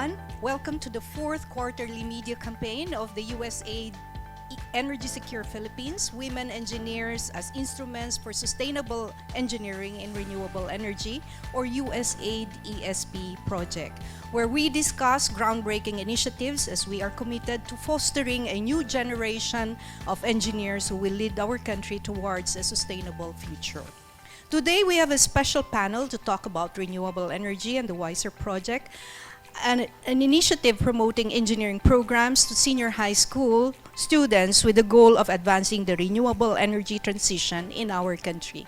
everyone. Welcome to the fourth quarterly media campaign of the USAID Energy Secure Philippines, Women Engineers as Instruments for Sustainable Engineering in Renewable Energy, or USAID ESP project, where we discuss groundbreaking initiatives as we are committed to fostering a new generation of engineers who will lead our country towards a sustainable future. Today, we have a special panel to talk about renewable energy and the WISER project, an initiative promoting engineering programs to senior high school students with the goal of advancing the renewable energy transition in our country.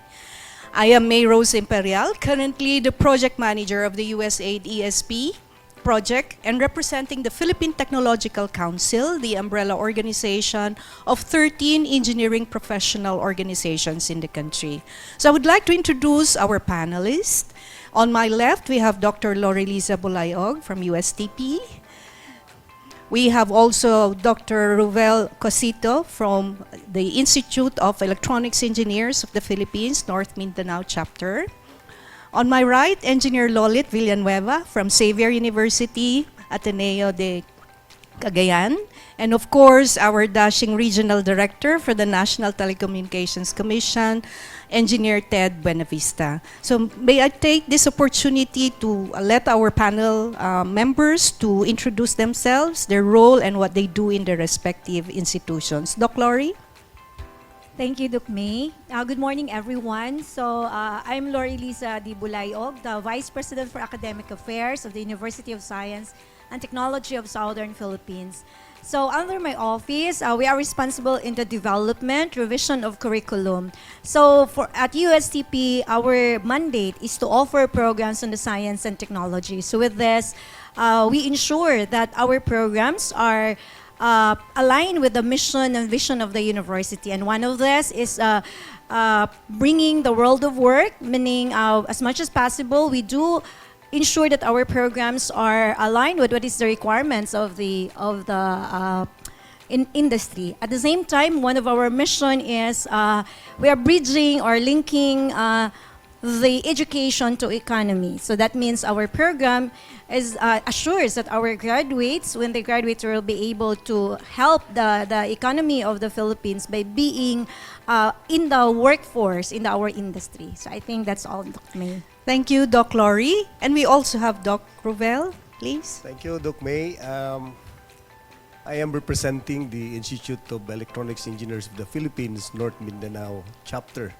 I am May Rose Imperial, currently the project manager of the USAID ESP project and representing the Philippine Technological Council, the umbrella organization of 13 engineering professional organizations in the country. So I would like to introduce our panelists. On my left, we have Dr. Lory Liza Bulay-og from USTP. We have also Dr. Ruvel Cuasito from the Institute of Electronics Engineers of the Philippines, North Mindanao chapter. On my right, Engineer Lolit Villanueva from Xavier University, Ateneo de Cagayan. And of course, our dashing regional director for the National Telecommunications Commission, Engineer Ted Buenavista. So may I take this opportunity to let our panel members to introduce themselves, their role, and what they do in their respective institutions. Doc Lory? Thank you, Doc May. Good morning, everyone. So I'm Lory Liza di Bulay-og, the Vice President for Academic Affairs of the University of Science and Technology of Southern Philippines. So under my office, we are responsible in the development, revision of curriculum. So at USTP, our mandate is to offer programs on the science and technology. So with this, we ensure that our programs are aligned with the mission and vision of the university. And one of this is bringing the world of work, meaning as much as possible, we do ensure that our programs are aligned with what is the requirements of the industry. At the same time, one of our mission is we are bridging or linking the education to economy. So that means our program is assures that our graduates, when they graduate, will be able to help the economy of the Philippines by being in the workforce in our industry. So I think that's all, Dr. May. Thank you, Doc Lory. And we also have Doc Ruvel, please. Thank you, Doc May. I am representing the Institute of Electronics Engineers of the Philippines, North Mindanao chapter.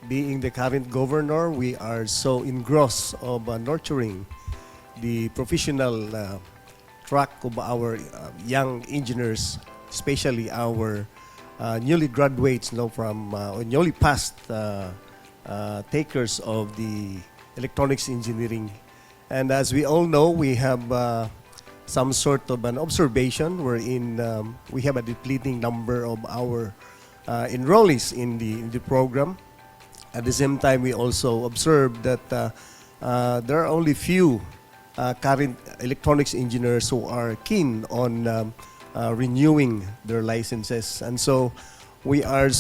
Being the current governor, we are so engrossed of nurturing the professional track of our young engineers, especially our newly graduates from newly passed takers of the electronics engineering. And as we all know, we have some sort of an observation wherein we have a depleting number of our enrollees in the program. At the same time, we also observed that there are only few current electronics engineers who are keen on renewing their licenses. And so we are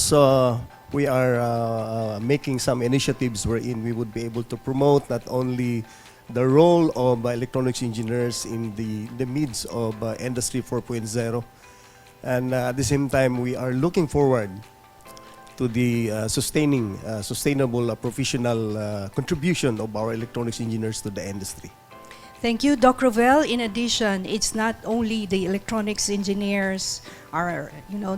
making some initiatives wherein we would be able to promote not only the role of electronics engineers in the midst of Industry 4.0, and at the same time, we are looking forward to the sustainable professional contribution of our electronics engineers to the industry. Thank you, Doc Ruvel. In addition, it's not only the electronics engineers are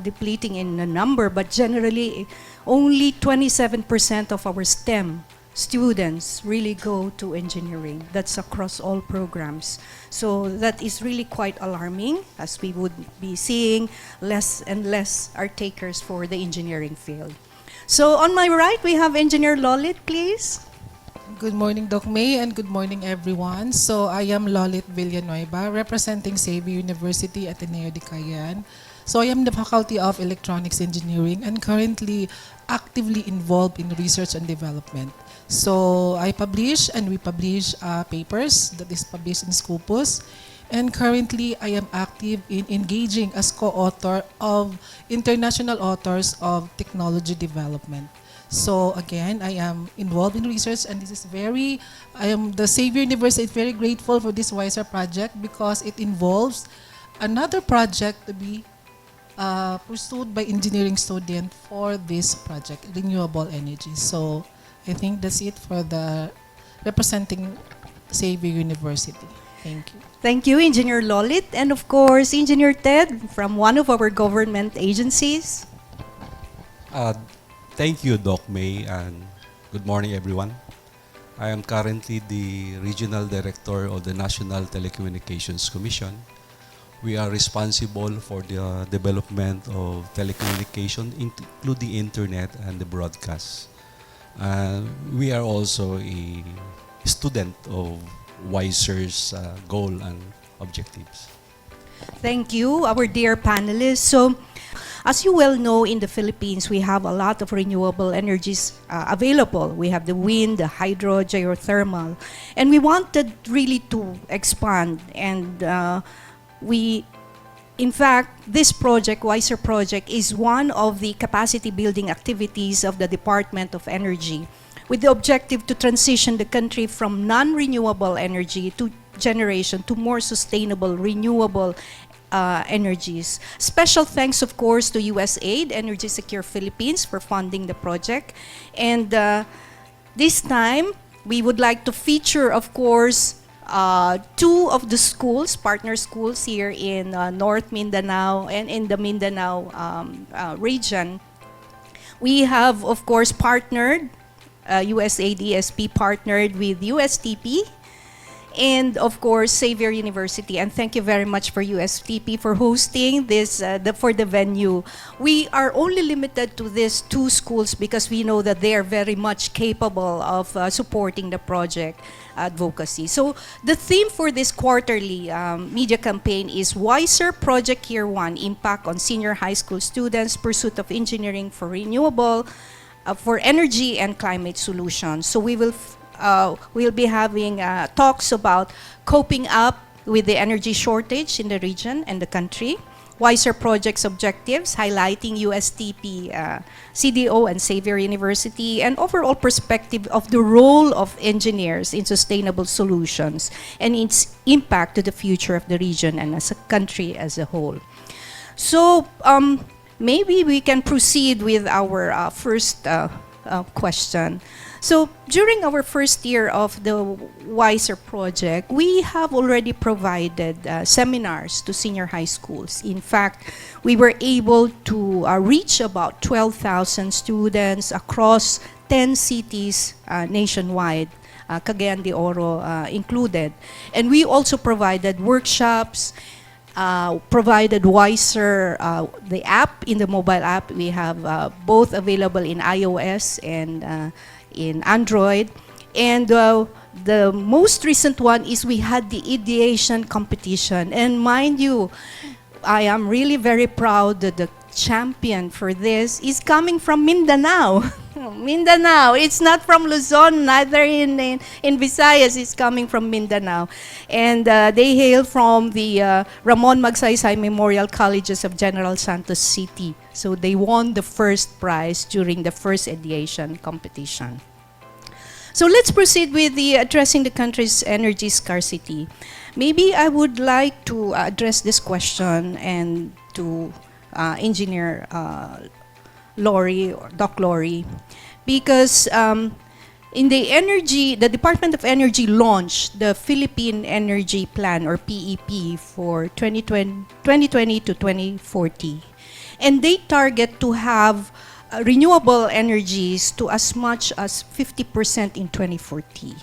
depleting in the number, but generally only 27% of our STEM students really go to engineering. That's across all programs. So that is really quite alarming, as we would be seeing less and less are takers for the engineering field. So on my right, we have Engineer Lolit, please. Good morning, Doc May, and good morning, everyone. So I am Lolit Villanueva, representing Xavier University, Ateneo de Cagayan. So I am the Faculty of Electronics Engineering and currently actively involved in research and development. So I publish and we publish papers that is published in Scopus. And currently I am active in engaging as co-author of international authors of technology development. So again, I am involved in research, and the Xavier University is very grateful for this WISER project because it involves another project to be pursued by engineering student for this project, renewable energy. So I think that's it for the representing Xavier University. Thank you. Thank you, Engineer Lolit, and of course, Engineer Ted from one of our government agencies. Thank you, Doc May, and good morning, everyone. I am currently the Regional Director of the National Telecommunications Commission. We are responsible for the development of telecommunication, including internet and the broadcast. We are also a student of WISER's goal and objectives. Thank you, our dear panelists. So, as you well know, in the Philippines, we have a lot of renewable energies available. We have the wind, the hydro, geothermal. And we wanted really to expand. And in fact, this project, WISER project, is one of the capacity building activities of the Department of Energy, with the objective to transition the country from non-renewable energy to generation to more sustainable, renewable energies. Special thanks, of course, to USAID Energy Secure Philippines for funding the project. And this time, we would like to feature, of course, two of the schools, partner schools here in North Mindanao and in the Mindanao region. We have, of course, partnered, USAID ESP partnered with USTP, and of course Xavier University. And thank you very much for USTP for hosting this for the venue. We are only limited to these two schools because we know that they are very much capable of supporting the project advocacy. So the theme for this quarterly media campaign is WISER Project Year 1, Impact on Senior High School Students, Pursuit of Engineering for Renewable, for Energy and Climate Solutions. So we'll be having talks about coping up with the energy shortage in the region and the country, WISER project's objectives, highlighting USTP, CDO, and Xavier University, and overall perspective of the role of engineers in sustainable solutions and its impact to the future of the region and as a country as a whole. So maybe we can proceed with our first question. So during our first year of the WISER project, we have already provided seminars to senior high schools. In fact, we were able to reach about 12,000 students across 10 cities nationwide, Cagayan de Oro included. And we also provided workshops, provided WISER, the app, in the mobile app. We have both available in iOS and in Android. And the most recent one is we had the ideation competition. And mind you, I am really very proud that the champion for this is coming from Mindanao. Mindanao. It's not from Luzon, neither in Visayas. It's coming from Mindanao. And they hail from the Ramon Magsaysay Memorial Colleges of General Santos City. So they won the first prize during the first ideation competition. So let's proceed with the addressing the country's energy scarcity. Maybe I would like to address this question and to Engineer Lory, or Doc Lory, because in the Department of Energy launched the Philippine Energy Plan, or PEP, for 2020 to 2040. And they target to have renewable energies to as much as 50% in 2040.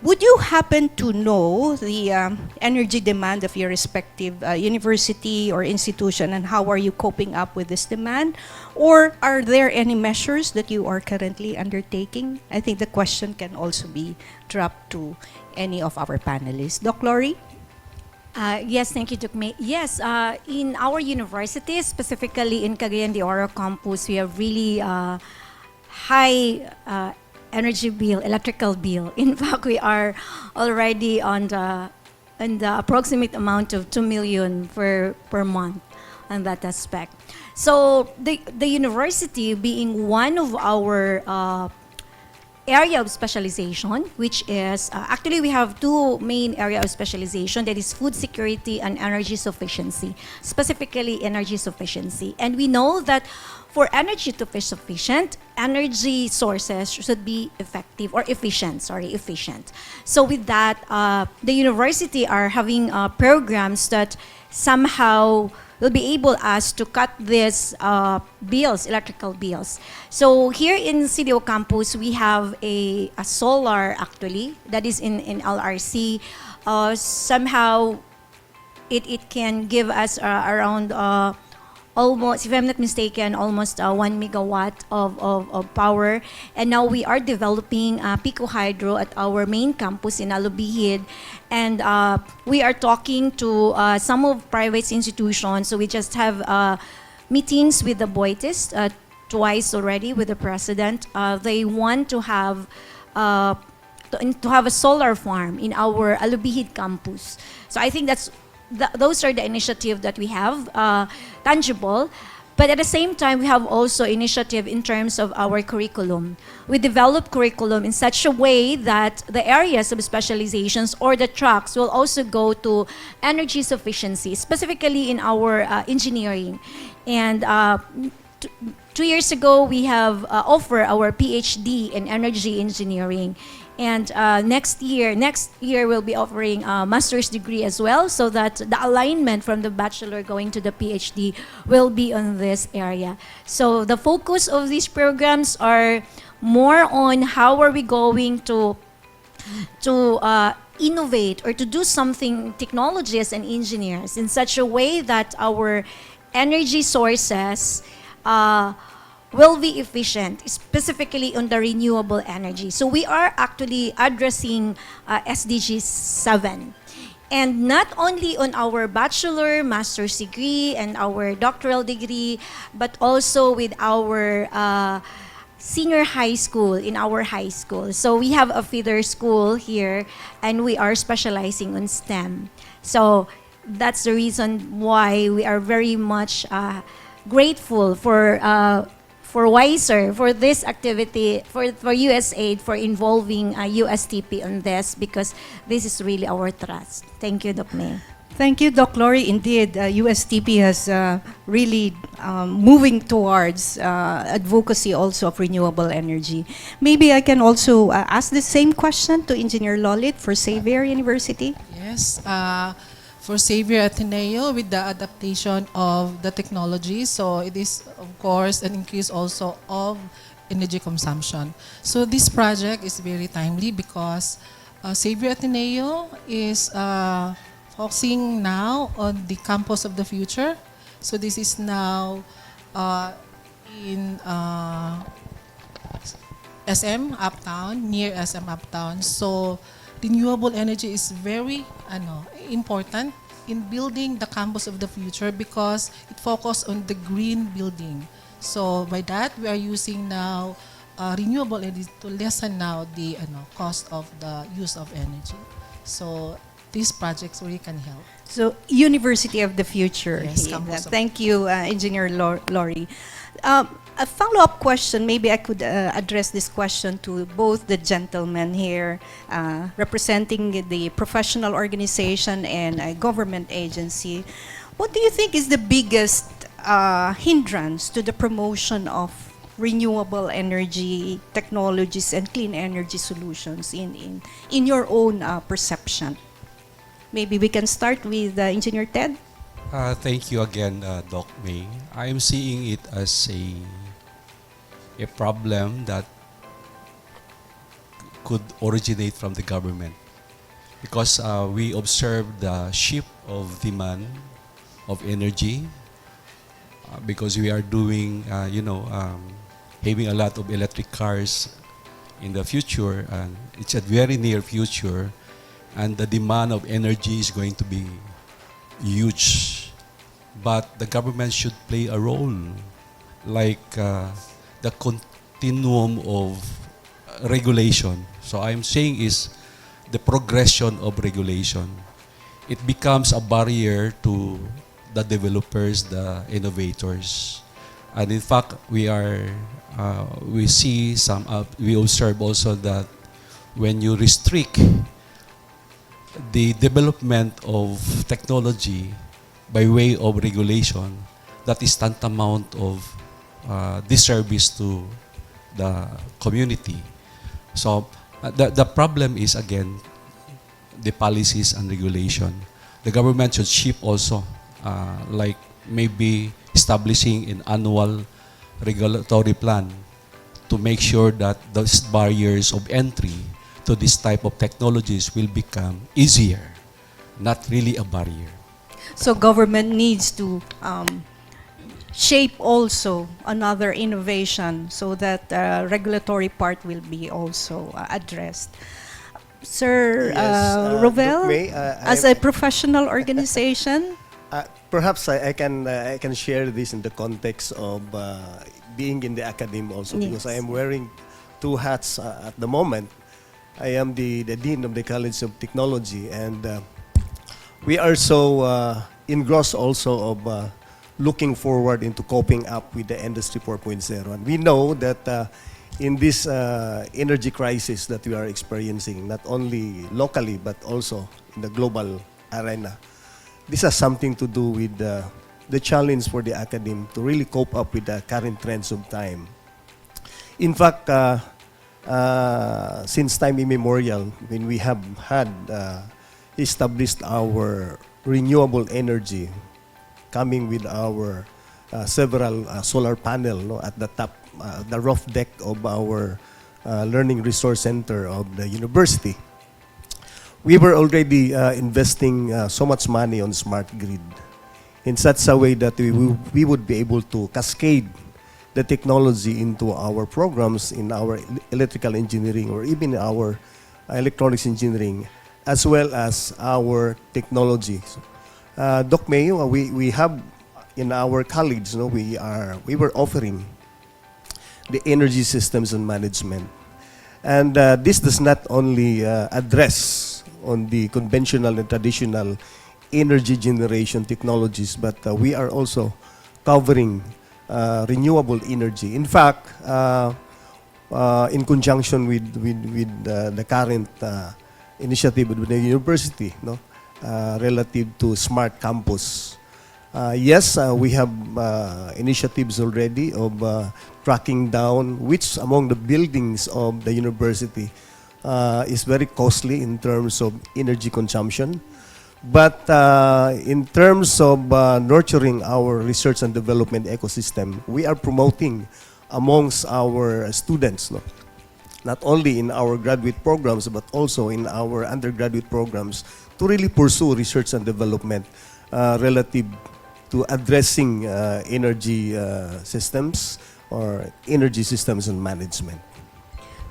Would you happen to know the energy demand of your respective university or institution, and how are you coping up with this demand? Or are there any measures that you are currently undertaking? I think the question can also be dropped to any of our panelists. Doc Lory? Yes, thank you, Doc May. Yes, in our university, specifically in Cagayan de Oro campus, we have really high energy bill, electrical bill. In fact, we are already on the approximate amount of 2 million per month on that aspect. So the university being one of our area of specialization, which is actually we have two main area of specialization, that is food security and energy sufficiency, specifically energy sufficiency. And we know that for energy to be sufficient, energy sources should be effective or efficient, efficient. So with that, the university are having programs that somehow will be able us to cut these bills, electrical bills. So here in CDO campus, we have a solar actually, that is in LRC. Somehow it can give us around almost, if I'm not mistaken, almost 1 megawatt of power. And now we are developing Pico Hydro at our main campus in Alubihid. And we are talking to some of private institutions. So we just have meetings with the Boitis twice already with the president. They want to have a solar farm in our Alubihid campus. So I think those are the initiatives that we have, tangible. But at the same time, we have also initiative in terms of our curriculum. We develop curriculum in such a way that the areas of specializations or the tracks will also go to energy sufficiency, specifically in our engineering. And 2 years ago, we have offered our PhD in energy engineering. And next year we'll be offering a master's degree as well, so that the alignment from the bachelor going to the PhD will be on this area. So the focus of these programs are more on how are we going to innovate or to do something, technologists and engineers, in such a way that our energy sources will be efficient, specifically on the renewable energy. So we are actually addressing SDG 7. And not only on our bachelor, master's degree, and our doctoral degree, but also with our senior high school, in our high school. So we have a feeder school here, and we are specializing on STEM. So that's the reason why we are very much grateful for WISER, for this activity, for USAID, for involving USTP on this, because this is really our trust. Thank you, Doc May. Thank you, Doc Lory. Indeed, USTP has really moving towards advocacy also of renewable energy. Maybe I can also ask the same question to Engineer Lolit for Xavier University. Yes. For Xavier Ateneo, with the adaptation of the technology, so it is of course an increase also of energy consumption. So this project is very timely because Xavier Ateneo is focusing now on the campus of the future. So this is now in SM Uptown, near SM Uptown. So renewable energy is very important in building the campus of the future because it focuses on the green building. So by that, we are using now renewable energy to lessen now the cost of the use of energy. So these projects really can help. So, University of the Future. Yes, Yeah, campus of- thank you, Engineer Lory. A follow-up question, maybe I could address this question to both the gentlemen here, representing the professional organization and a government agency. What do you think is the biggest hindrance to the promotion of renewable energy technologies and clean energy solutions in your own perception? Maybe we can start with Engineer Ted. Thank you again, Doc May. I am seeing it as a problem that could originate from the government because we observe the shift of demand of energy because we are doing, having a lot of electric cars in the future, and it's a very near future, and the demand of energy is going to be huge. But the government should play a role, like the continuum of regulation. So I'm saying is the progression of regulation. It becomes a barrier to the developers, the innovators. And in fact, we observe also that when you restrict the development of technology by way of regulation, that is tantamount of disservice to the community. So the problem is, again, the policies and regulation. The government should shape also, like maybe establishing an annual regulatory plan to make sure that those barriers of entry to this type of technologies will become easier, not really a barrier. So government needs to shape also another innovation so that regulatory part will be also addressed. Sir Ruvel, May, as a professional organization, perhaps I can share this in the context of being in the academy also, because Yes. I am wearing two hats at the moment. I am the Dean of the College of Technology, and we are so engrossed also of looking forward into coping up with the Industry 4.0. And we know that in this energy crisis that we are experiencing, not only locally but also in the global arena, this has something to do with the challenge for the academy to really cope up with the current trends of time. In fact, since time immemorial, when we have had established our renewable energy, coming with our several solar panel, no, at the top, the roof deck of our learning resource center of the university, we were already investing so much money on smart grid in such a way that we would be able to cascade the technology into our programs in our electrical engineering or even our electronics engineering, as well as our technology. Doc Mayo, we have in our college, no, we were offering the energy systems and management. And this does not only address on the conventional and traditional energy generation technologies, but we are also covering renewable energy. In fact, in conjunction with the current initiative with the university, no, relative to smart campus. Yes, we have initiatives already of tracking down which among the buildings of the university is very costly in terms of energy consumption. But in terms of nurturing our research and development ecosystem, we are promoting amongst our students, no? Not only in our graduate programs, but also in our undergraduate programs, to really pursue research and development relative to addressing energy systems or energy systems and management.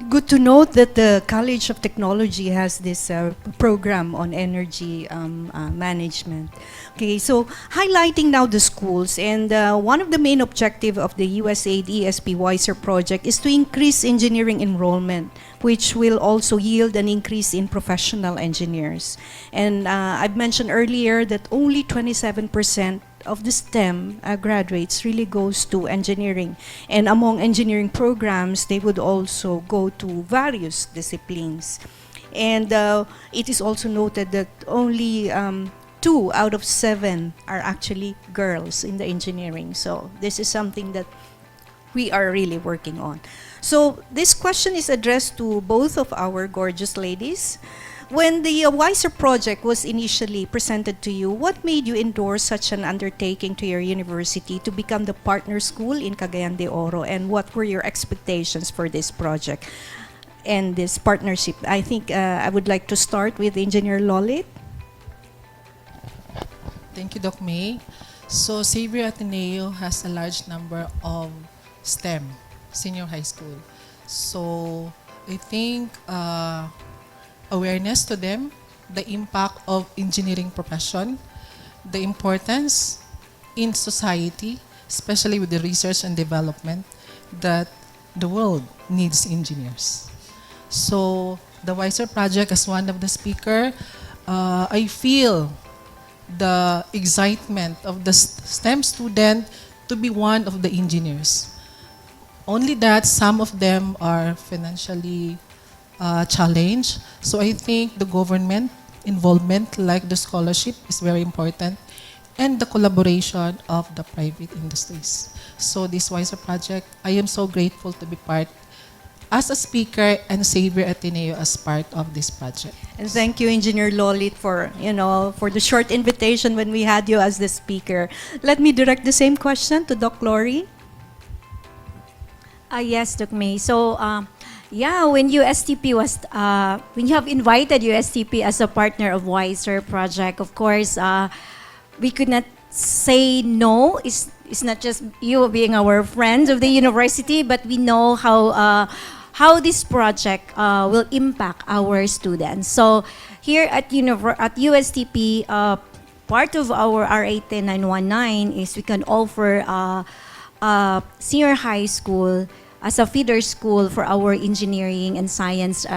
good to note that the College of Technology has this program on energy management. Okay, so highlighting now the schools, and one of the main objective of the USAID ESP WISER project is to increase engineering enrollment, which will also yield an increase in professional engineers. And I've mentioned earlier that only 27% of the STEM graduates really goes to engineering. And among engineering programs, they would also go to various disciplines. And it is also noted that only 2 out of 7 are actually girls in the engineering. So this is something that we are really working on. So this question is addressed to both of our gorgeous ladies. When the WISER project was initially presented to you, what made you endorse such an undertaking to your university to become the partner school in Cagayan de Oro, and what were your expectations for this project and this partnership? I think I would like to start with Engineer Lolit. Thank you, Doc May. So Xavier Ateneo has a large number of STEM, senior high school. So I think awareness to them, the impact of engineering profession, the importance in society, especially with the research and development, that the world needs engineers. So the WISER project, as one of the speaker, I feel the excitement of the STEM student to be one of the engineers. Only that some of them are financially challenged. So I think the government involvement, like the scholarship, is very important, and the collaboration of the private industries. So this WISER project, I am so grateful to be part as a speaker and Xavier Ateneo as part of this project. And thank you, Engineer Lolit, for for the short invitation when we had you as the speaker. Let me direct the same question to Doc Lory. Yes, Doc May. So, yeah, when USTP was, when you have invited USTP as a partner of WISER project, of course, we could not say no. It's not just you being our friend of the university, but we know how this project will impact our students. So here at USTP, part of our RA 10919 is we can offer senior high school as a feeder school for our engineering and science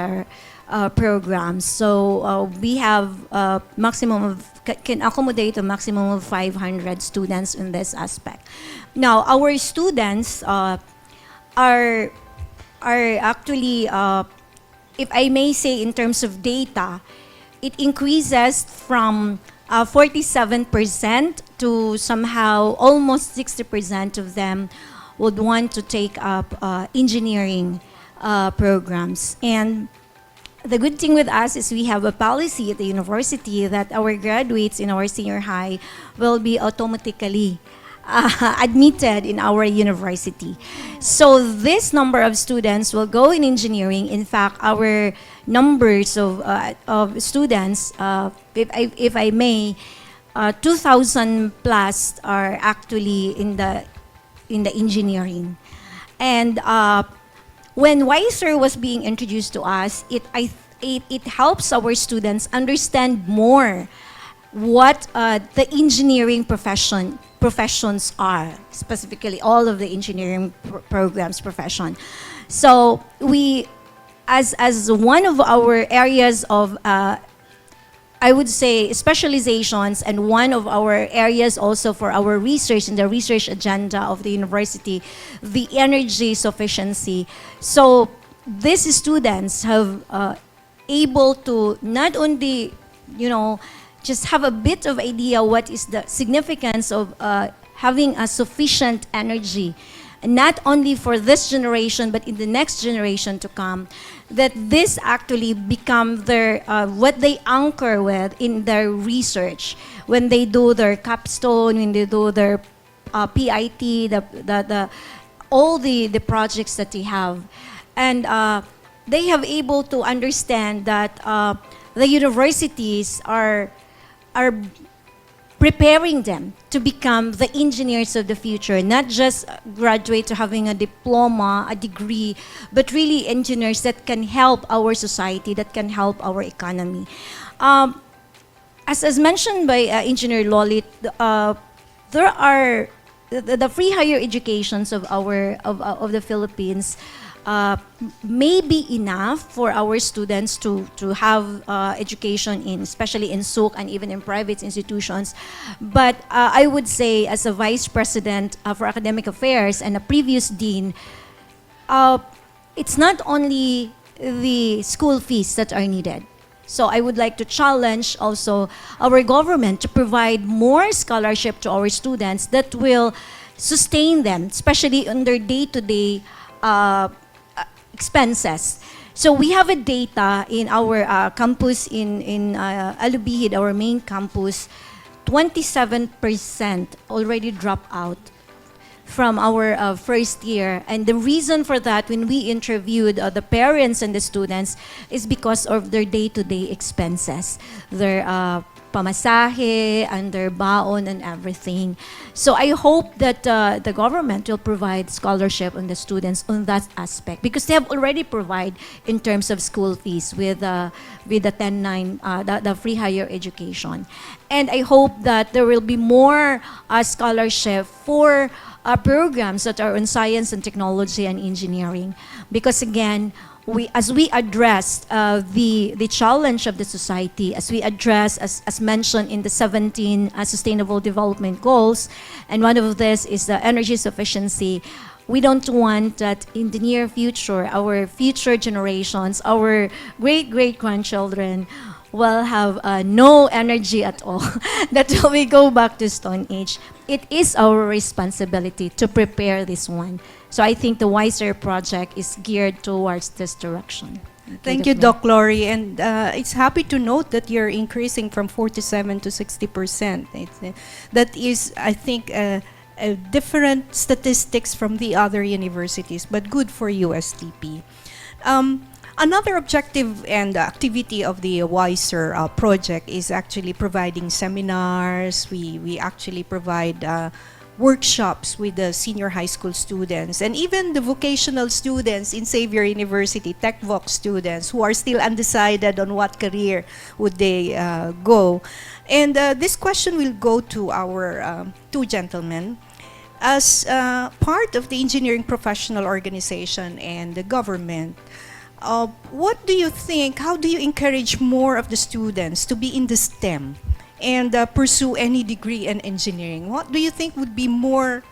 programs. So we have maximum of can accommodate a maximum of 500 students in this aspect. Now, our students are actually, if I may say in terms of data, it increases from 47% to somehow almost 60% of them would want to take up engineering programs. And the good thing with us is we have a policy at the university that our graduates in our senior high will be automatically admitted in our university. So this number of students will go in engineering. In fact, our numbers of students, if I may, 2,000 plus are actually in the engineering. And when WISER was being introduced to us, it helps our students understand more what the engineering professions are, specifically all of the engineering programs profession. So we, as one of our areas of I would say specializations, and one of our areas also for our research in the research agenda of the university, the energy sufficiency. So these students have able to not only, just have a bit of idea what is the significance of having a sufficient energy, not only for this generation but in the next generation to come, that this actually become their what they anchor with in their research when they do their capstone, when they do their PIT, the all the projects that they have, and they have able to understand that the universities are preparing them to become the engineers of the future, not just graduate to having a diploma, a degree, but really engineers that can help our society, that can help our economy. As mentioned by Engineer Lolit, there are the free higher educations of the Philippines may be enough for our students to have education in, especially in SUK and even in private institutions. But I would say, as a Vice President for Academic Affairs and a previous Dean, it's not only the school fees that are needed. So I would like to challenge also our government to provide more scholarship to our students that will sustain them, especially on their day-to-day expenses. So we have a data in our campus in Alubihid, our main campus, 27% already drop out from our first year. And the reason for that, when we interviewed the parents and the students, is because of their day-to-day expenses, their pamasahe and their baon and everything. So I hope that the government will provide scholarship on the students on that aspect, because they have already provided in terms of school fees with the 10-9, the free higher education. And I hope that there will be more scholarship for programs that are on science and technology and engineering, because again, as we address the challenge of the society, as we address, as mentioned in the 17 Sustainable Development Goals, and one of this is the energy sufficiency, we don't want that in the near future, our future generations, our great-great-grandchildren will have no energy at all, that we go back to Stone Age. It is our responsibility to prepare this one. So I think the Wiser project is geared towards this direction. Thank you, Doc Lory. And it's happy to note that you're increasing from 47 to 60%. That is, I think, different statistics from the other universities, but good for USTP. Another objective and activity of the Wiser project is actually providing seminars. We actually provide workshops with the senior high school students and even the vocational students in Xavier University, TechVoc students who are still undecided on what career would they go. And this question will go to our two gentlemen. As part of the engineering professional organization and the government, what do you think, how do you encourage more of the students to be in the STEM and pursue any degree in engineering? What do you think would be more,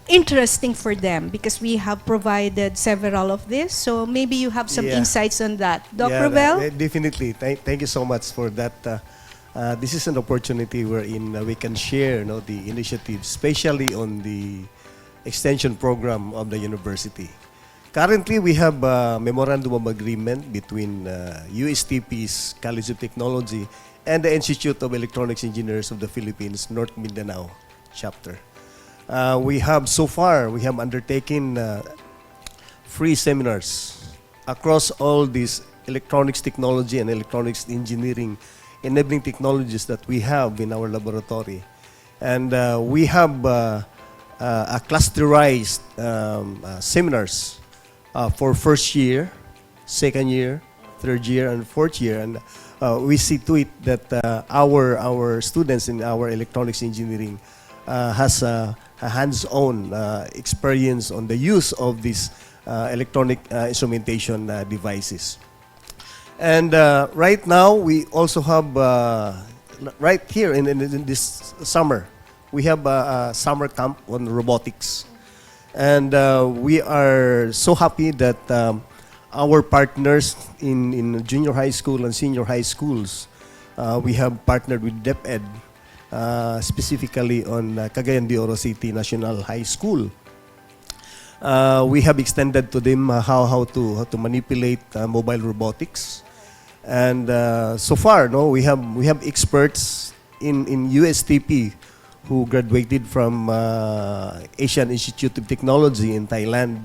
interesting for them? Because we have provided several of this, so maybe you have some insights on that. Dr. Ruvel? Definitely. Thank you so much for that. This is an opportunity wherein we can share the initiatives, especially on the extension program of the university. Currently, we have a memorandum of agreement between USTP's College of Technology and the Institute of Electronics Engineers of the Philippines, North Mindanao chapter. We have undertaken free seminars across all these electronics technology and electronics engineering enabling technologies that we have in our laboratory. And we have a clusterized seminars for first year, second year, third year, and fourth year. And we see to it that our students in our electronics engineering has a hands-on experience on the use of these electronic instrumentation devices. And right now, we also have, right here in this summer, we have a summer camp on robotics. And we are so happy that our partners in junior high school and senior high schools, we have partnered with DepEd, specifically on Cagayan de Oro City National High School. We have extended to them how to manipulate mobile robotics. And so far, we have experts in USTP who graduated from Asian Institute of Technology in Thailand.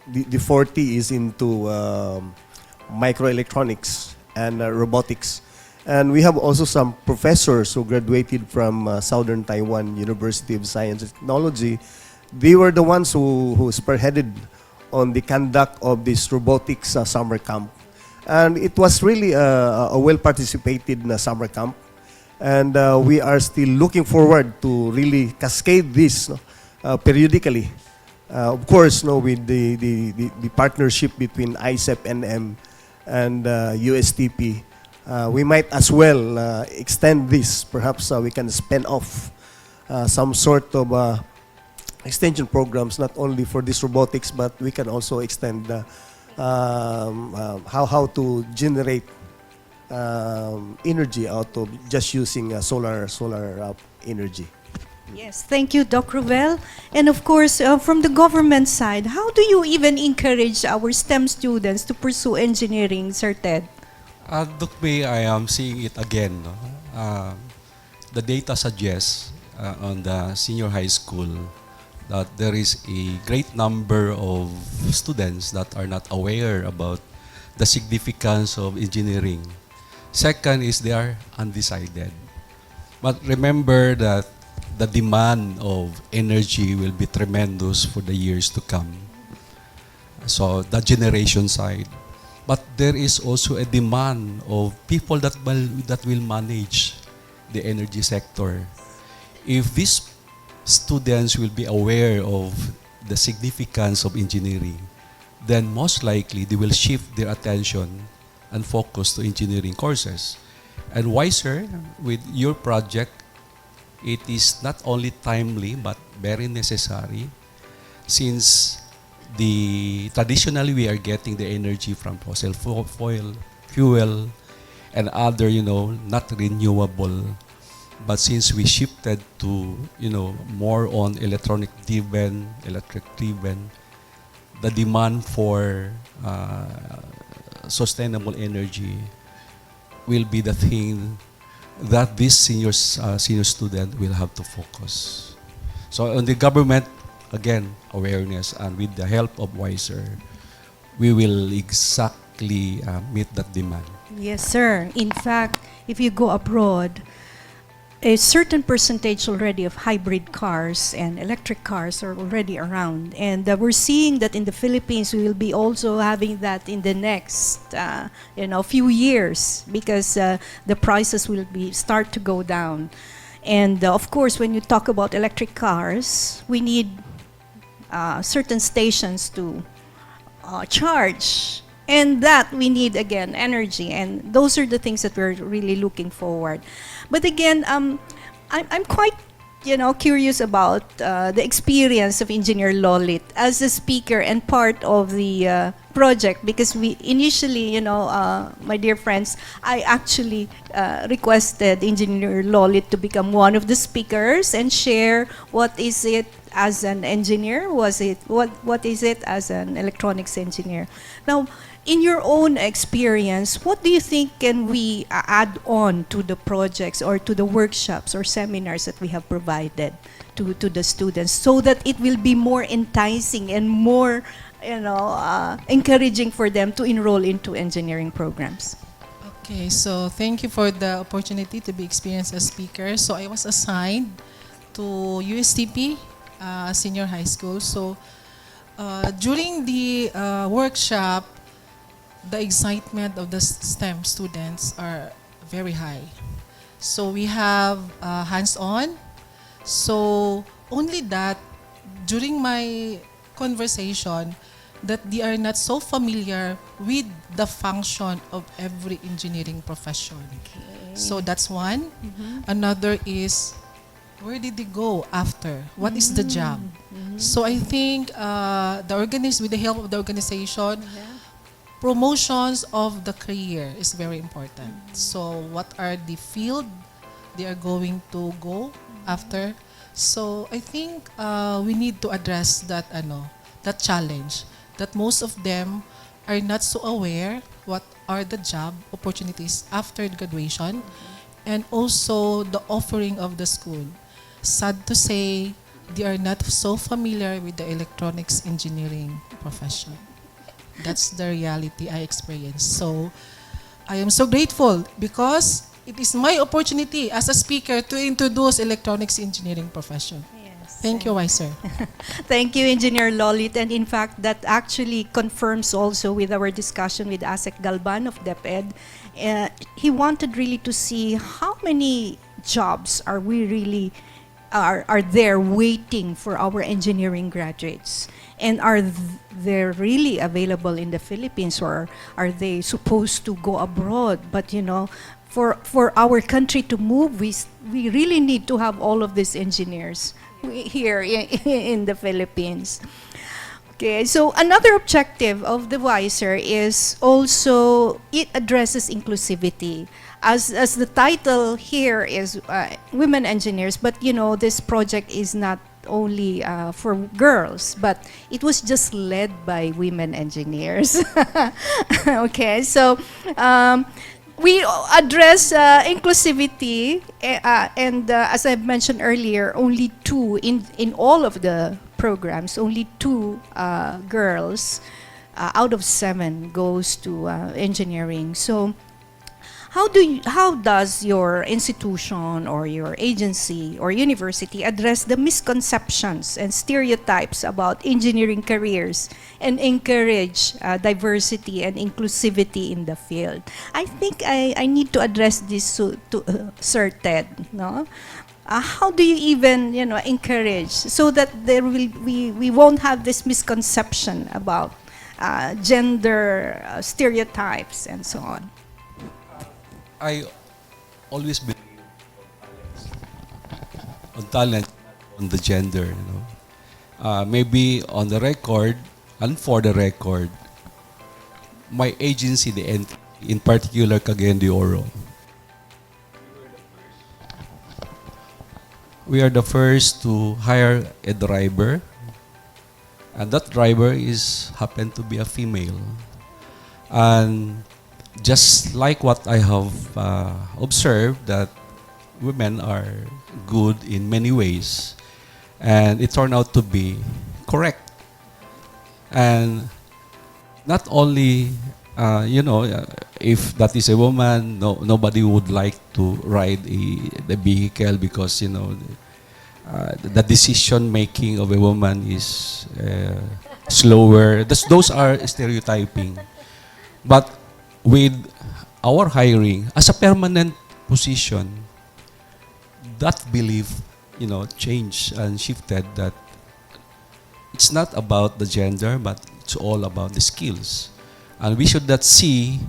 The 40 is into microelectronics and robotics. And we have also some professors who graduated from Southern Taiwan University of Science and Technology. They were the ones who spearheaded on the conduct of this robotics summer camp. And it was really a well-participated summer camp. And we are still looking forward to really cascade this periodically. Of course, with the partnership between ICEP-NM and USTP, we might as well extend this. Perhaps we can spin off some sort of extension programs, not only for this robotics, but we can also extend how to generate energy out of just using solar energy. Yes, thank you, Doc Ruvel. And of course, from the government side, how do you even encourage our STEM students to pursue engineering, Sir Ted? Doc May, I am seeing it again. The data suggests on the senior high school that there is a great number of students that are not aware about the significance of engineering. Second is they are undecided. But remember that the demand of energy will be tremendous for the years to come. So the generation side. But there is also a demand of people that will manage the energy sector. If these students will be aware of the significance of engineering, then most likely they will shift their attention and focus to engineering courses. And wiser, with your project, it is not only timely but very necessary, since traditionally we are getting the energy from fossil fuel and other, not renewable. But since we shifted to, more on electric driven, the demand for sustainable energy will be the thing that this senior student will have to focus. So on the government, again, awareness, and with the help of Wiser, we will exactly meet that demand. Yes, sir. In fact, if you go abroad, a certain percentage already of hybrid cars and electric cars are already around. And we're seeing that in the Philippines, we will be also having that in the next, few years, because the prices will start to go down. And of course, when you talk about electric cars, we need certain stations to charge. And that we need, again, energy. And those are the things that we're really looking forward. But again, I'm quite, curious about the experience of Engineer Lolit as a speaker and part of the project, because we initially, my dear friends, I actually requested Engineer Lolit to become one of the speakers and share what is it as an engineer, what is it as an electronics engineer. Now, in your own experience, what do you think can we add on to the projects or to the workshops or seminars that we have provided to the students, so that it will be more enticing and more, encouraging for them to enroll into engineering programs? Okay, so thank you for the opportunity to be experienced as speaker. So I was assigned to USTP Senior High School. So during the workshop, the excitement of the STEM students are very high. So we have hands-on. So only that, during my conversation, that they are not so familiar with the function of every engineering profession. Okay. So that's one. Another is, where did they go after? What is the job? So I think with the help of the organization, promotions of the career is very important. So what are the field they are going to go after? So I think we need to address that challenge, that most of them are not so aware what are the job opportunities after graduation, and also the offering of the school. Sad to say, they are not so familiar with the electronics engineering profession. That's the reality I experienced. So I am so grateful, because it is my opportunity as a speaker to introduce electronics engineering profession. Yes. Thank you, Wiser. Thank you, Engineer Lolit. And in fact, that actually confirms also with our discussion with Asek Galban of DepEd. He wanted really to see how many jobs are we really are there waiting for our engineering graduates, and are they really available in the Philippines, or are they supposed to go abroad? But for our country to move, we really need to have all of these engineers here in the Philippines. Okay, so another objective of the Wiser is also, it addresses inclusivity. As the title here is women engineers, but this project is not only for girls, but it was just led by women engineers. Okay, so we address inclusivity, and as I mentioned earlier, only two in all of the programs, only two girls out of 7 goes to engineering. So how does your institution or your agency or university address the misconceptions and stereotypes about engineering careers and encourage diversity and inclusivity in the field? I think I need to address this to Sir Ted. No? how do you even, encourage so that we won't have this misconception about gender stereotypes and so on? I always believe on talent, on the gender, maybe on the record and for the record, my agency, the entity, in particular Cagayan de Oro, we are the first to hire a driver, and that driver happened to be a female. And just like what I have observed, that women are good in many ways, and it turned out to be correct. And not only, if that is a woman, nobody would like to ride the vehicle because, the decision making of a woman is slower. Those are stereotyping. But with our hiring as a permanent position, that belief, changed and shifted, that it's not about the gender, but it's all about the skills. And we should not see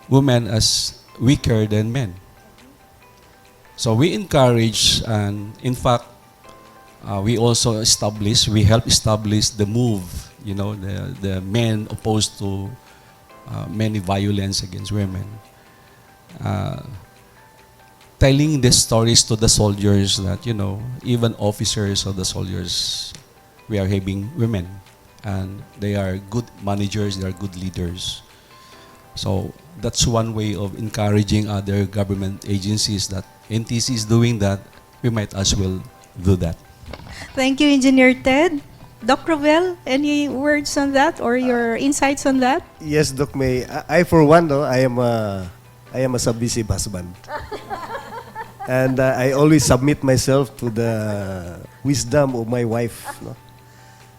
women as weaker than men. So we encourage, and in fact, we help establish the move, the men opposed to many violence against women. Telling the stories to the soldiers that, even officers of the soldiers, we are having women. And they are good managers, they are good leaders. So that's one way of encouraging other government agencies that NTC is doing that. We might as well do that. Thank you, Engineer Ted. Doc Ruvel, any words on that or your insights on that? Yes, Doc May. I for one, no, I am a submissive husband. And I always submit myself to the wisdom of my wife. No?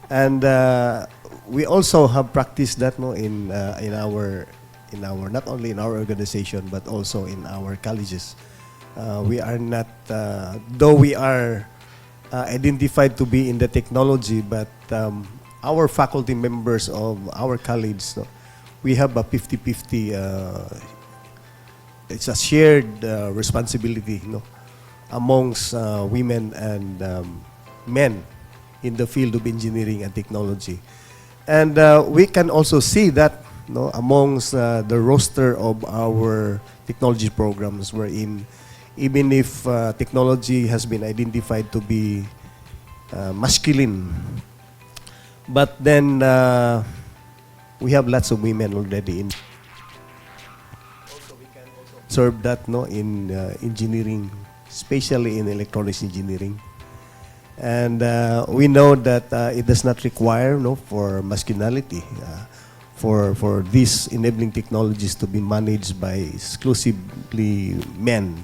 And we also have practiced that, no, in our not only in our organization but also in our colleges. We are not, though we are identified to be in the technology, but our faculty members of our college, no, we have a 50-50. It's a shared responsibility, amongst women and men in the field of engineering and technology. And we can also see that, amongst the roster of our technology programs, wherein even if technology has been identified to be masculine, but then we have lots of women already in. Also, we can also observe that, in engineering, especially in electronics engineering. And we know that it does not require, for masculinity, for these enabling technologies to be managed by exclusively men.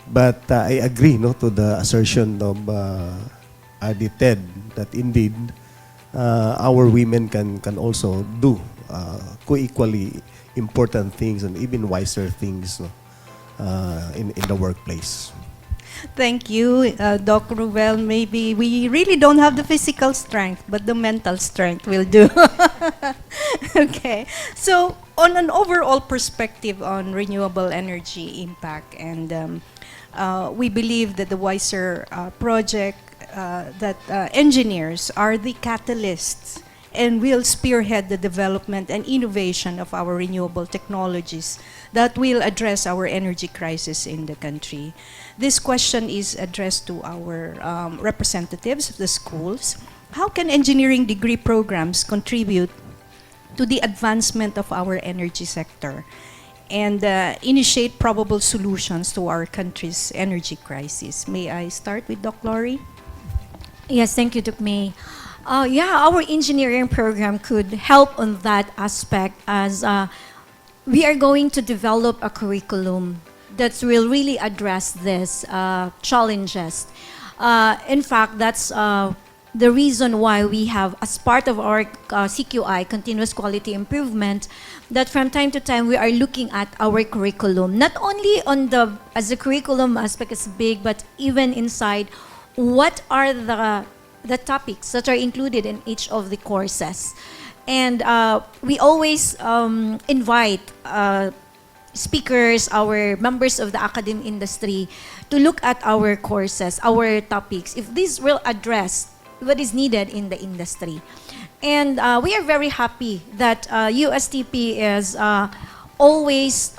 But I agree, to the assertion of RD Ted that indeed our women can also do co-equally important things and even wiser things, in the workplace. Thank you, Doc Ruvel. Maybe we really don't have the physical strength, but the mental strength will do. Okay. So, on an overall perspective on renewable energy impact, and we believe that the WISER project, that engineers are the catalysts and will spearhead the development and innovation of our renewable technologies that will address our energy crisis in the country. This question is addressed to our representatives of the schools. How can engineering degree programs contribute to the advancement of our energy sector and initiate probable solutions to our country's energy crisis? May I start with Doc Lory? Yes, thank you, Doc May. Our engineering program could help on that aspect, as we are going to develop a curriculum that will really address these challenges. In fact, that's the reason why we have, as part of our CQI, continuous quality improvement, that from time to time we are looking at our curriculum, not only on the, as the curriculum aspect is big, but even inside, what are the topics that are included in each of the courses. And we always invite speakers, our members of the academic industry, to look at our courses, our topics, if these will address what is needed in the industry. And we are very happy that USTP is always,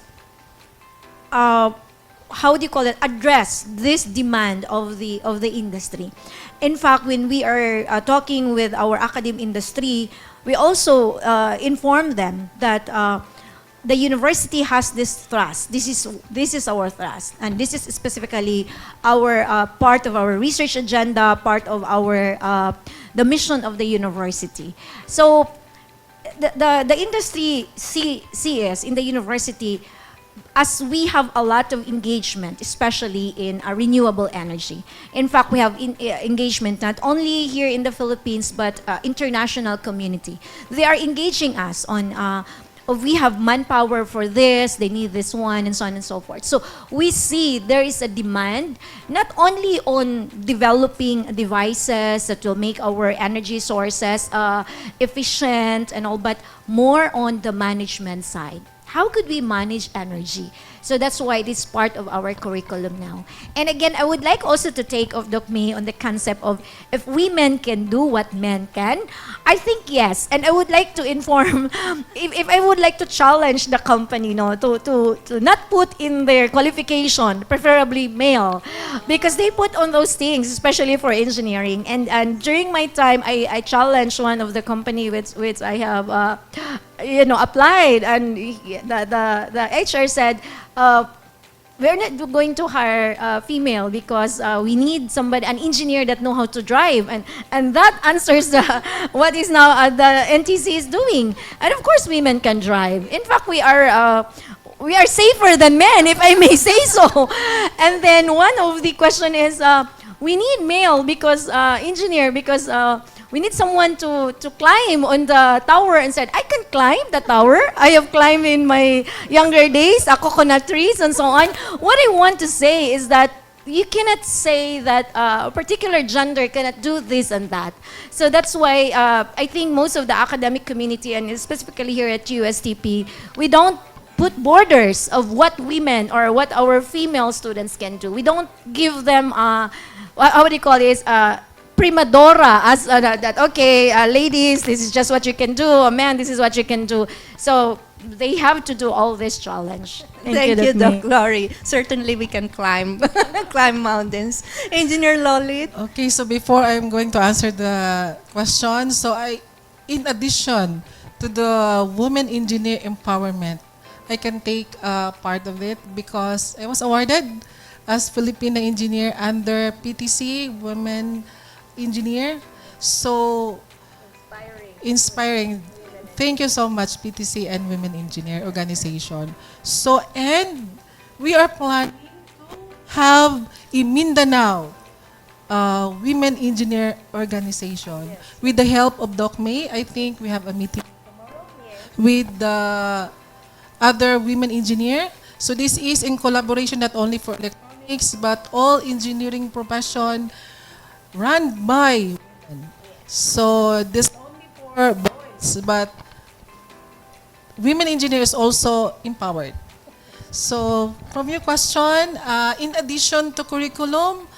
how do you call it, address this demand of the industry. In fact, when we are talking with our academic industry, we also inform them that the university has this thrust. This is our thrust, and this is specifically our part of our research agenda, part of our the mission of the university. So the industry sees in the university, as we have a lot of engagement, especially in renewable energy. In fact, we have engagement not only here in the Philippines, but international community. They are engaging us on, we have manpower for this, they need this one, and so on and so forth. So we see there is a demand, not only on developing devices that will make our energy sources efficient and all, but more on the management side. How could we manage energy? So that's why it is part of our curriculum now. And again, I would like also to take off Doc May on the concept of if women can do what men can. I think yes. And I would like to inform, if I would like to challenge the company, no, to not put in their qualification, preferably male, because they put on those things, especially for engineering. And during my time, I challenged one of the company which I have applied, and the HR said, we're not going to hire a female because we need somebody, an engineer that know how to drive, and that answers what is now the NTC is doing. And of course, women can drive. In fact, we are safer than men, if I may say so. And then one of the question is, we need male because engineer, because we need someone to climb on the tower, and said, I can climb the tower. I have climbed in my younger days, coconut trees and so on. What I want to say is that you cannot say that a particular gender cannot do this and that. So that's why I think most of the academic community, and specifically here at USTP, we don't put borders of what women or what our female students can do. We don't give them, how do you call this, prima dora, as that, okay, ladies, this is just what you can do, a man, this is what you can do. So they have to do all this challenge. Thank you, Doc Lory. Certainly we can climb climb mountains. Engineer Lolit. Okay, so before I'm going to answer the question, so in addition to the women engineer empowerment, I can take part of it because I was awarded as Filipino engineer under PTC, Women Engineer. So inspiring. Thank you so much, PTC and Women Engineer Organization. So, and we are planning to have a Mindanao Women Engineer Organization. Yes. With the help of Doc May, I think we have a meeting tomorrow with the other women engineer. So this is in collaboration not only for electronics, but all engineering profession run by women. So this only for boys, but women engineers also empowered. So from your question, in addition to curriculum,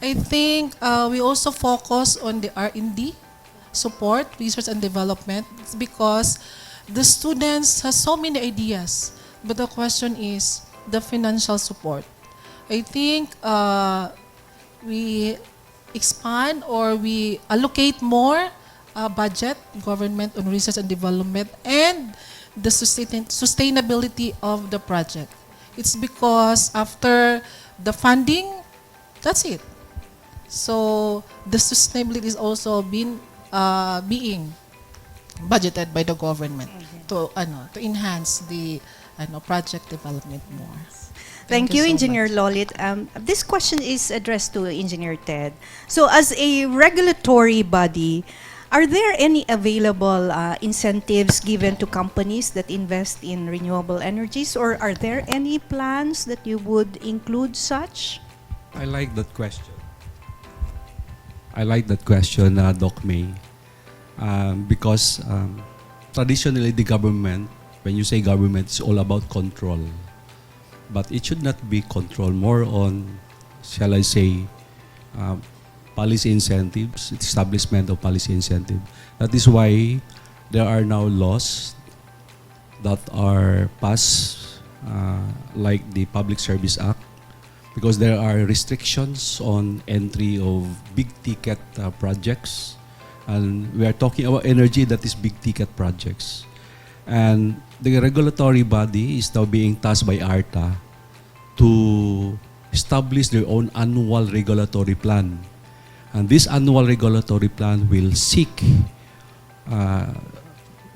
I think we also focus on the R&D support, research and development, because the students have so many ideas, but the question is the financial support. I think we expand or we allocate more budget, government on research and development, and the sustainability of the project. It's because after the funding, that's it. So the sustainability is also being budgeted by the government to enhance the project development more. Thank you, so Engineer much. Lolit. This question is addressed to Engineer Ted. So, as a regulatory body, are there any available incentives given to companies that invest in renewable energies, or are there any plans that you would include such? I like that question. Doc May, because traditionally the government, when you say government, it's all about control. But it should not be control, more on, shall I say, policy incentives, establishment of policy incentive. That is why there are now laws that are passed, like the Public Service Act, because there are restrictions on entry of big ticket projects, and we are talking about energy that is big ticket projects. And the regulatory body is now being tasked by ARTA to establish their own annual regulatory plan. And this annual regulatory plan will seek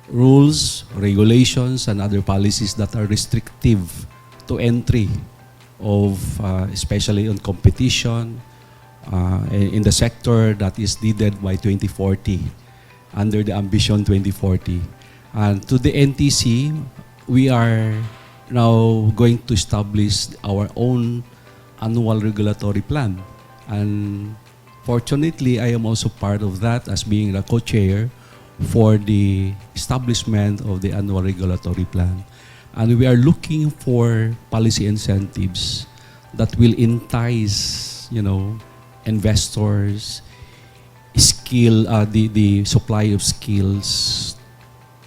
rules, regulations, and other policies that are restrictive to entry of, especially on competition, in the sector that is needed by 2040, under the Ambition 2040. And to the NTC, we are now going to establish our own annual regulatory plan. And fortunately, I am also part of that as being the co-chair for the establishment of the annual regulatory plan. And we are looking for policy incentives that will entice, investors, the supply of skills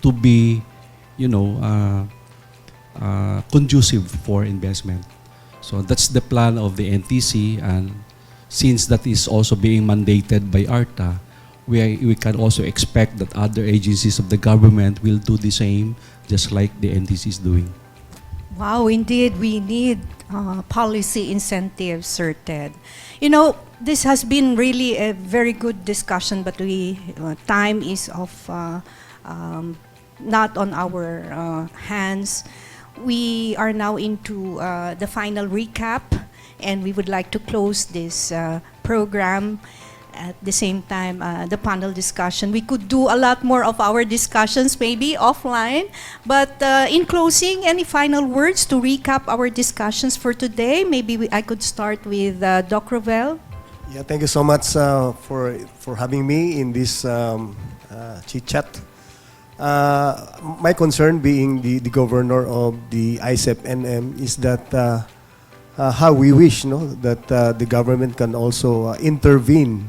to be, conducive for investment. So that's the plan of the NTC, and since that is also being mandated by ARTA, we can also expect that other agencies of the government will do the same, just like the NTC is doing. Wow, indeed, we need policy incentives, Sir Ted. This has been really a very good discussion, but time is not on our hands. We are now into the final recap, and we would like to close this program. At the same time, the panel discussion. We could do a lot more of our discussions, maybe offline. But in closing, any final words to recap our discussions for today? Maybe I could start with Doc Ruvel. Yeah, thank you so much for having me in this chit chat. My concern, being the governor of the ISEP-NM, is that how we wish, that the government can also intervene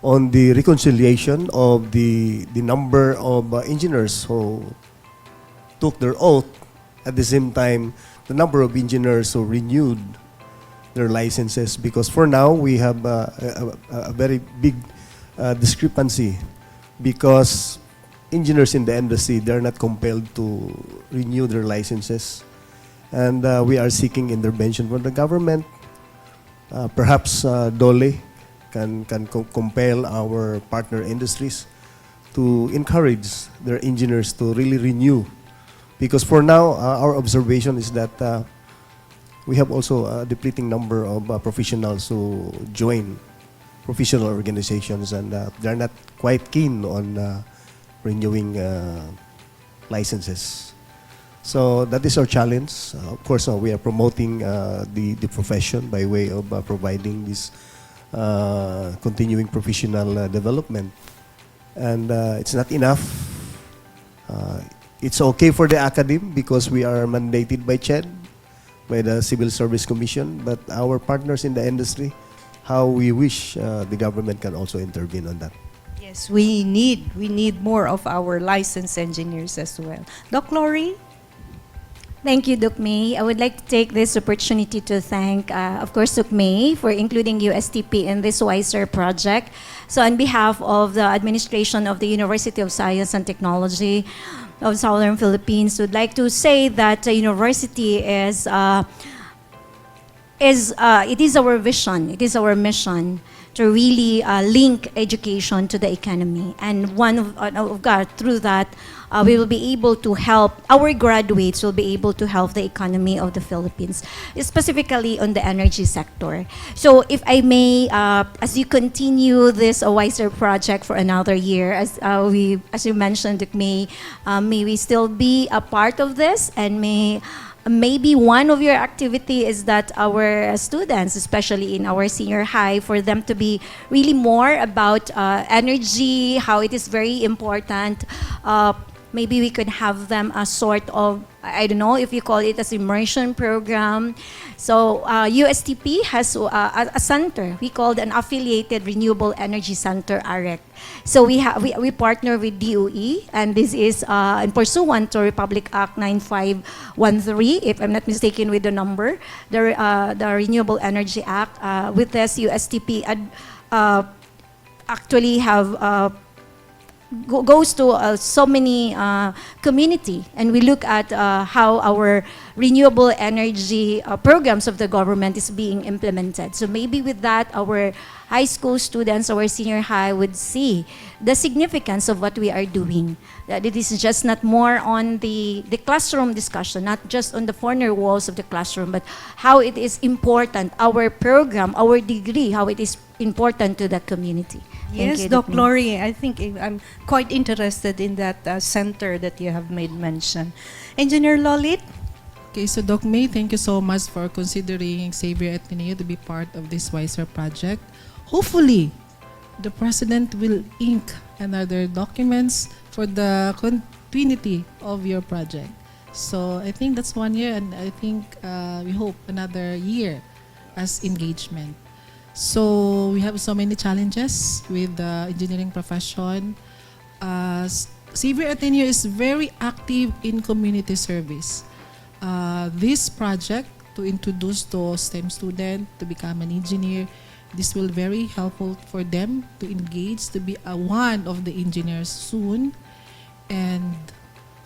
on the reconciliation of the number of engineers who took their oath. At the same time, the number of engineers who renewed their licenses, because for now we have a very big discrepancy, because engineers in the industry, they're not compelled to renew their licenses, and we are seeking intervention from the government. Perhaps DOLE can compel our partner industries to encourage their engineers to really renew, because for now our observation is that we have also a depleting number of professionals who join professional organizations, and they're not quite keen on renewing licenses. So that is our challenge. Of course, we are promoting the profession by way of providing this continuing professional development. And it's not enough. It's okay for the academe because we are mandated by CHED, by the Civil Service Commission, but our partners in the industry, how we wish the government can also intervene on that. Yes, we need more of our licensed engineers as well. Doc Lory? Thank you, Doc May. I would like to take this opportunity to thank, of course, Doc May for including USTP in this WISER project. So on behalf of the administration of the University of Science and Technology of Southern Philippines, would like to say that the university it is our vision, it is our mission to really link education to the economy. And God, through that, we will be able to help, our graduates will be able to help the economy of the Philippines, specifically on the energy sector. So if I may, as you continue this Wiser project for another year, as you mentioned, may we still be a part of this, and maybe one of your activity is that our students, especially in our senior high, for them to be really more about energy, how it is very important. Maybe we could have them a sort of, I don't know if you call it as immersion program. So USTP has a center we called an Affiliated Renewable Energy Center, AREC. So we partner with DOE, and this is in pursuant to Republic Act 9513, if I'm not mistaken with the number, the Renewable Energy Act. With this, USTP actually have goes to so many community, and we look at how our renewable energy programs of the government is being implemented. So maybe with that, our high school students, our senior high would see the significance of what we are doing. That it is just not more on the classroom discussion, not just on the corner walls of the classroom, but how it is important, our program, our degree, how it is important to the community. Yes, Doc Lory, I think I'm quite interested in that center that you have made mention. Engineer Lolit? Okay, so Doc May, thank you so much for considering Xavier Ateneo to be part of this Wiser project. Hopefully, the President will ink another documents for the continuity of your project. So I think that's 1 year, and I think we hope another year as engagement. So we have so many challenges with the engineering profession. Xavier Ateneo is very active in community service. This project to introduce to STEM student to become an engineer, this will very helpful for them to engage to be one of the engineers soon, and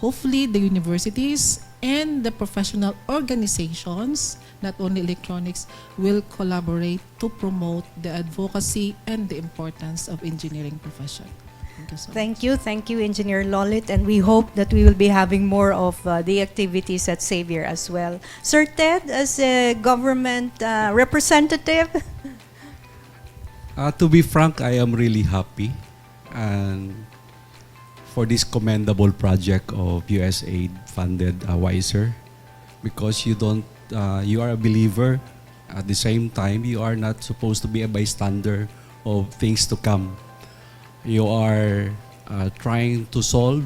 hopefully the universities and the professional organizations, not only electronics, will collaborate to promote the advocacy and the importance of engineering profession. Thank you so much. Thank you, Engineer Lolit, and we hope that we will be having more of the activities at Xavier as well. Sir Ted, as a government representative? To be frank, I am really happy and for this commendable project of USAID funded Wiser, because you are a believer. At the same time, you are not supposed to be a bystander of things to come. You are trying to solve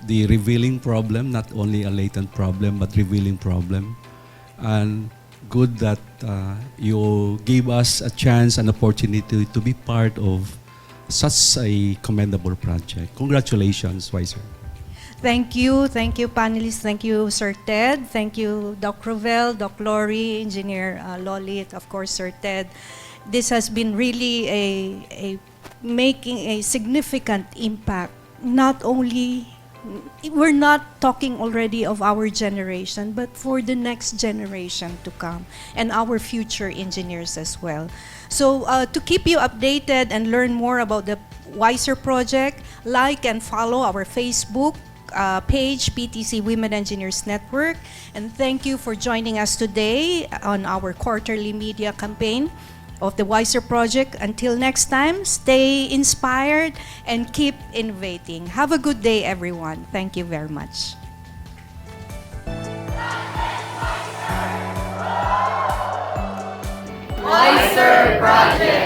the revealing problem, not only a latent problem, but revealing problem. And good that you gave us a chance and opportunity to be part of such a commendable project. Congratulations, Wiser. Thank you, panelists. Thank you, Sir Ted. Thank you, Doc Ruvel, Doc Lory, Engineer Lolit, of course, Sir Ted. This has been really making a significant impact. Not only, we're not talking already of our generation, but for the next generation to come and our future engineers as well. So to keep you updated and learn more about the Wiser project, like and follow our Facebook page, PTC Women Engineers Network. And thank you for joining us today on our quarterly media campaign of the Wiser project. Until next time, stay inspired and keep innovating. Have a good day, everyone. Thank you very much. Wiser Project.